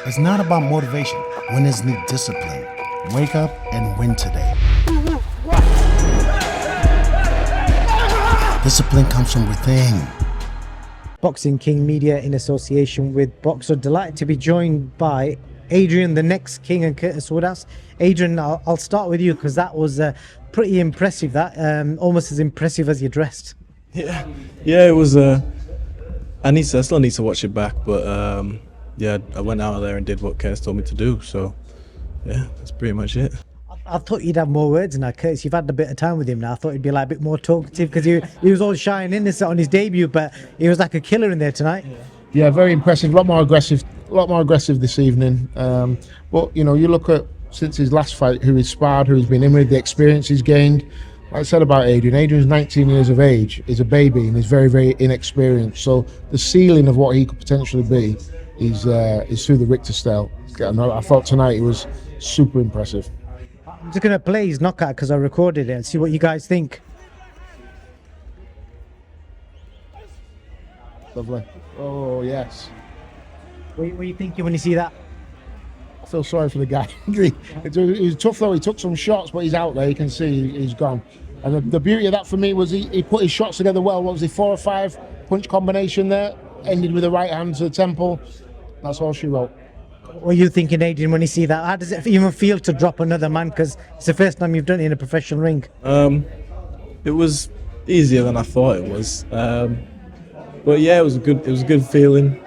It's not about motivation. Winners need discipline. Wake up and win today. Discipline comes from within. Boxing King Media in association with Boxer. Delighted to be joined by Adrian, the next king, and Curtis Woodhouse. Adrian, I'll start with you because that was pretty impressive. That almost as impressive as you dressed. Yeah, it was. I still need to watch it back, but yeah, I went out there and did what Curtis told me to do. So yeah, that's pretty much it. I thought you'd have more words now, Curtis. You've had a bit of time with him now. I thought he'd be like a bit more talkative because he was all shy and innocent on his debut, but he was like a killer in there tonight. Yeah, very impressive. A lot more aggressive this evening. But you know, you look at since his last fight, who he's sparred, who he's been in with, the experience he's gained. Like I said about Adrian, Adrian's 19 years of age, is a baby, and he's very, very inexperienced. So the ceiling of what he could potentially be is through the Richter scale. I thought tonight he was super impressive. I'm just going to play his knockout because I recorded it and see what you guys think. Lovely. Oh, yes. What are you thinking when you see that? I feel sorry for the guy. It was tough though. He took some shots, but he's out there. You can see he's gone. And the beauty of that for me was he put his shots together well. What was he, 4 or 5 punch combination there? Ended with the right hand to the temple. That's all she wrote. What are you thinking, Adrian, when you see that? How does it even feel to drop another man? Because it's the first time you've done it in a professional ring. It was easier than I thought it was. But yeah, it was a good feeling.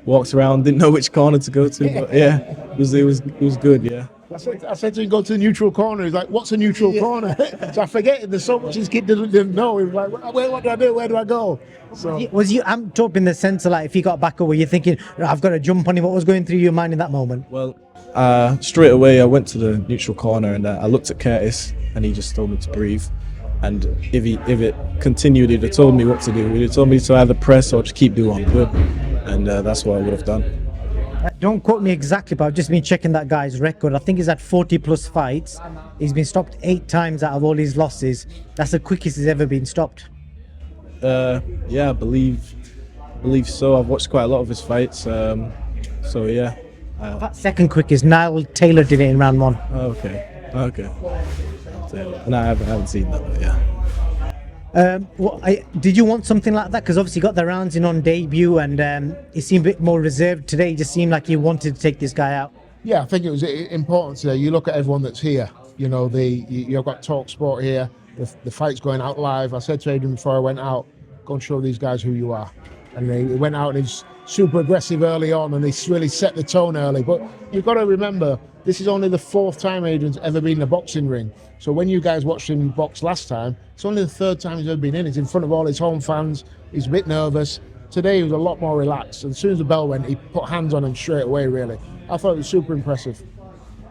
Walked around, didn't know which corner to go to, but yeah, it was good. Yeah. I said to him, go to the neutral corner. He's like, what's a neutral corner? So I forget. There's so much his kid didn't know. He was like, what do I do? Where do I go? So Was you amped up in the sense of like if he got back over, you're thinking, I've got to jump on him? What was going through your mind in that moment? Well, straight away I went to the neutral corner and I looked at Curtis and he just told me to breathe. And if it continued, he'd have told me what to do. He'd have told me to either press or just keep doing good. And that's what I would have done. Don't quote me exactly, but I've just been checking that guy's record. I think he's had 40 plus fights. He's been stopped 8 times out of all his losses. That's the quickest he's ever been stopped. Yeah, I believe so. I've watched quite a lot of his fights. So yeah. That second quickest, Niall Taylor did it in round 1. Okay. No, I haven't seen that, but yeah. Did you want something like that? Because obviously you got the rounds in on debut and he seemed a bit more reserved today. He just seemed like he wanted to take this guy out. yeah, I think it was important today. You look at everyone that's here. You know, you've got Talk Sport here. The fight's going out live. I said to Adrian before I went out, go and show these guys who you are. And he went out and he's super aggressive early on, and he's really set the tone early. But you've got to remember, this is only the 4th time Adrian's ever been in a boxing ring. So when you guys watched him box last time, it's only the 3rd time he's ever been in. He's in front of all his home fans. He's a bit nervous. Today he was a lot more relaxed. And as soon as the bell went, he put hands on him straight away, really. I thought it was super impressive.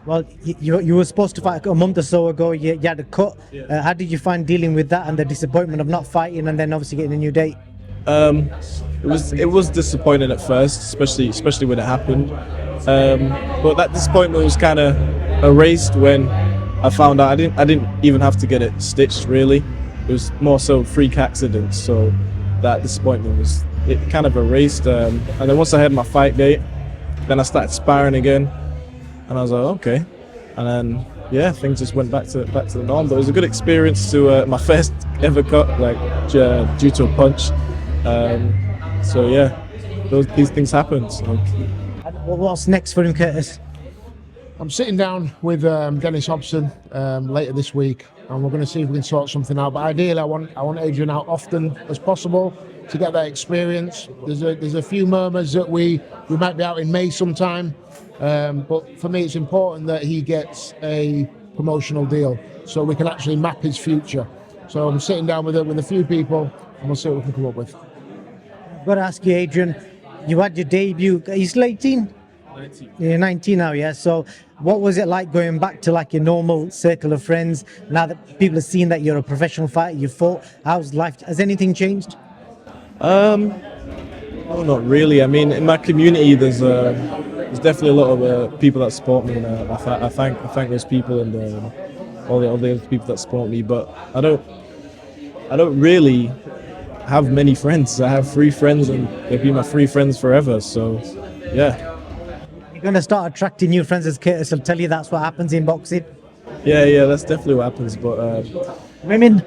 Well, you were supposed to fight a month or so ago. You had a cut. How did you find dealing with that and the disappointment of not fighting and then obviously getting a new date? It was disappointing at first, especially when it happened. But that disappointment was kind of erased when I found out I didn't even have to get it stitched. Really, it was more so freak accidents. So that disappointment it kind of erased. And then once I had my fight date, then I started sparring again, and I was like, okay. And then yeah, things just went back to the norm. But it was a good experience to my first ever cut, like due to a punch. So yeah, these things happen. So. What's next for him, Curtis? I'm sitting down with Dennis Hobson later this week, and we're going to see if we can sort something out. But ideally, I want Adrian out often as possible to get that experience. There's a few murmurs that we might be out in May sometime, but for me, it's important that he gets a promotional deal so we can actually map his future. So I'm sitting down with a few people, and we'll see what we can come up with. I've got to ask you, Adrian. You had your debut. Are you still 18? 19. You're 19 now, yeah. So, what was it like going back to like your normal circle of friends now that people have seen that you're a professional fighter? You fought. How's life? Has anything changed? No, not really. I mean, in my community, there's definitely a lot of people that support me, and I thank those people and all the other people that support me. But I don't really have many friends. I have 3 friends, and they'll be my 3 friends forever. So, yeah. You're going to start attracting new friends, as Curtis will tell you. That's what happens in boxing. Yeah, that's definitely what happens. But Women,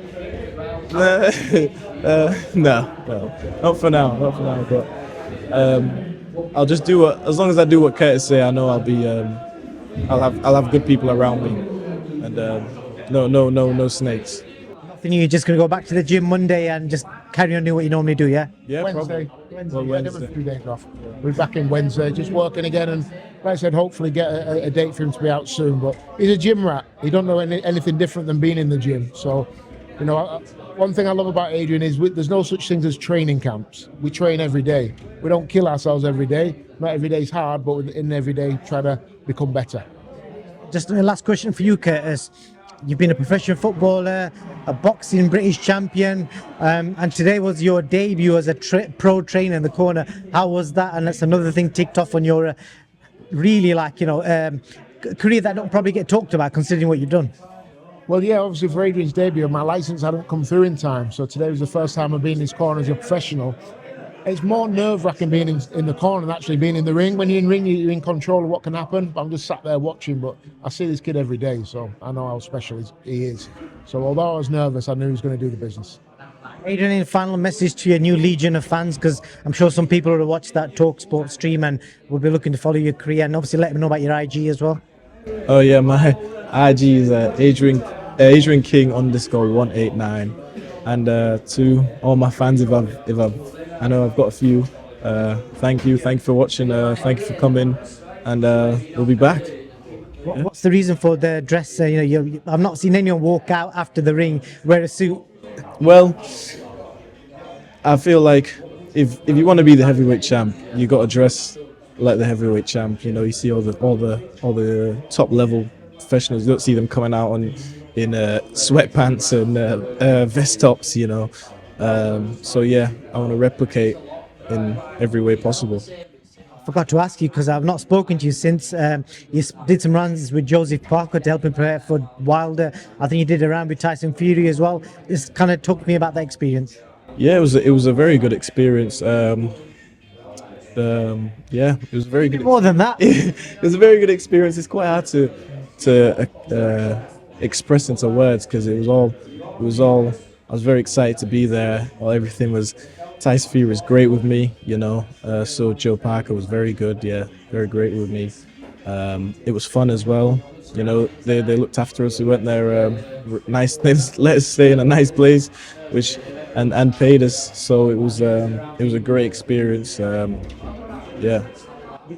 no, not for now, But I'll just do what, as long as I do what Curtis say, I know I'll be, I'll have good people around me, and no snakes. nothing new. You're just going to go back to the gym Monday and just carry on doing what you normally do, yeah? Yeah, Wednesday. probably. Well, Yeah, there were a few days off. We're back in Wednesday, just working again, and like I said, hopefully get a date for him to be out soon. But he's a gym rat. He don't know anything different than being in the gym. So, you know, one thing I love about Adrian is there's no such things as training camps. We train every day. We don't kill ourselves every day. Not every day is hard, but in every day, try to become better. Just a last question for you, Curtis. You've been a professional footballer, a boxing British champion, and today was your debut as a pro trainer in the corner. How was that? And that's another thing ticked off on your really, career that don't probably get talked about, considering what you've done. Well, yeah, obviously for Adrian's debut, my license hadn't come through in time, so today was the first time I've been in his corner as a professional. It's more nerve-wracking being in the corner than actually being in the ring. When you're in ring, you're in control of what can happen. I'm just sat there watching, but I see this kid every day, so I know how special he is. So although I was nervous, I knew he was going to do the business. Adrian, any final message to your new legion of fans? Because I'm sure some people will watch that TalkSport stream and will be looking to follow your career, and obviously let them know about your IG as well. Oh yeah, my IG is Adrian King _189, and to all my fans, if I know I've got a few. Thank you for watching. Thank you for coming, and we'll be back. What's the reason for the dress? I've not seen anyone walk out after the ring wear a suit. Well, I feel like if you want to be the heavyweight champ, you got to dress like the heavyweight champ. You know, you see all the top level professionals. You don't see them coming out in sweatpants and vest tops. You know. So yeah, I want to replicate in every way possible. I forgot to ask you because I've not spoken to you since. You did some runs with Joseph Parker to help him prepare for Wilder. I think you did a round with Tyson Fury as well. Just kind of talk to me about that experience. Yeah, it was a very good experience. Yeah, it was a very good. More than that. It was a very good experience. It's quite hard to express into words because it was all. I was very excited to be there. Well, everything was. Tyson Fury was great with me, you know. So Joe Parker was very good, yeah, very great with me. It was fun as well, you know. They looked after us. We went there, nice. They let us stay in a nice place, which and paid us. So it was a great experience. Yeah.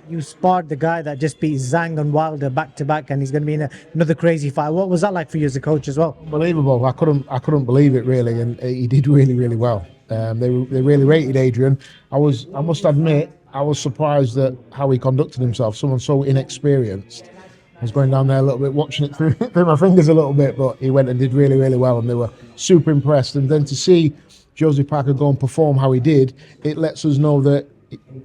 You sparred the guy that just beat Zhang and Wilder back to back, and he's going to be in another crazy fight. What was that like for you as a coach as well? Unbelievable. I couldn't believe it really, and he did really well. They really rated Adrian. I must admit, I was surprised at how he conducted himself. Someone so inexperienced. I was going down there a little bit, watching it through my fingers a little bit, but he went and did really well, and they were super impressed. And then to see Joseph Parker go and perform how he did, it lets us know that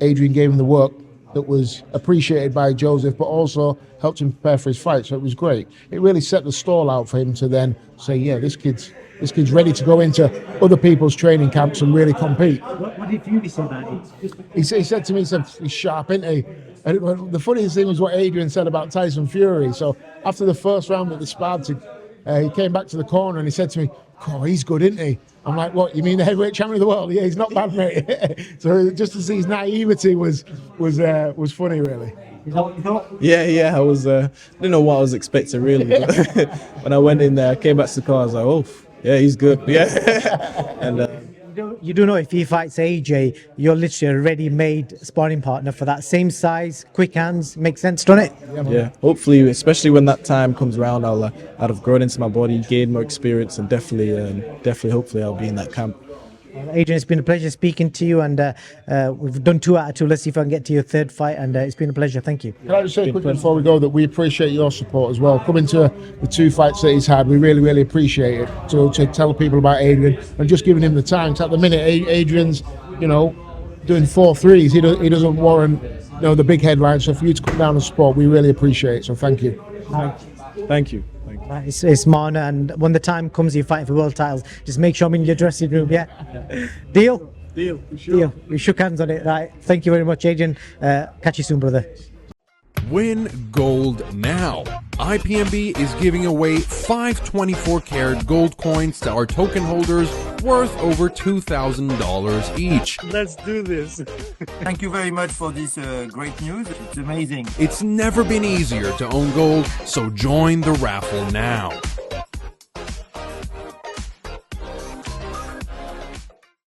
Adrian gave him the work that was appreciated by Joseph, but also helped him prepare for his fight. So it was great. It really set the stall out for him to then say, yeah, this kid's ready to go into other people's training camps and really compete. What did Fury say about it? He said to me, he's sharp, isn't he? And the funniest thing was what Adrian said about Tyson Fury. So after the first round that they sparred, he came back to the corner and he said to me, oh, he's good, isn't he? I'm like, what, you mean the heavyweight champion of the world? Yeah, he's not bad, mate. So just to see his naivety was funny, really. Is that what you thought? Yeah, I was. I didn't know what I was expecting really. But when I went in there, I came back to the car. I was like, oh, yeah, he's good. Yeah, and. You do know if he fights AJ, you're literally a ready-made sparring partner for that. Same size, quick hands, makes sense, doesn't it? Yeah, hopefully, especially when that time comes around, I'll have grown into my body, gained more experience, and definitely, hopefully, I'll be in that camp. Adrian, it's been a pleasure speaking to you, and we've done 2 out of 2. Let's see if I can get to your 3rd fight, and it's been a pleasure. Thank you. Can I just say quickly before we go that we appreciate your support as well. Coming to the 2 fights that he's had, we really appreciate it. To tell people about Adrian and just giving him the time. So at the minute, Adrian's, doing 4 threes. He doesn't warrant, the big headlines. So for you to come down and support, we really appreciate it. So thank you. Thank you. It's my honor, and when the time comes you fight for world titles, just make sure I'm in your dressing room, yeah? Deal? Deal. Deal. We shook hands on it, right? Thank you very much, Adrian. Catch you soon, brother. Win gold now. IPMB is giving away 5 24-karat gold coins to our token holders worth over $2,000 each. Let's do this. Thank you very much for this great news. It's amazing. It's never been easier to own gold, so join the raffle now.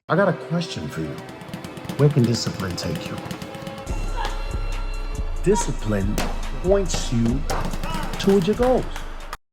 I got a question for you. Where can discipline take you? Discipline points you towards your goals.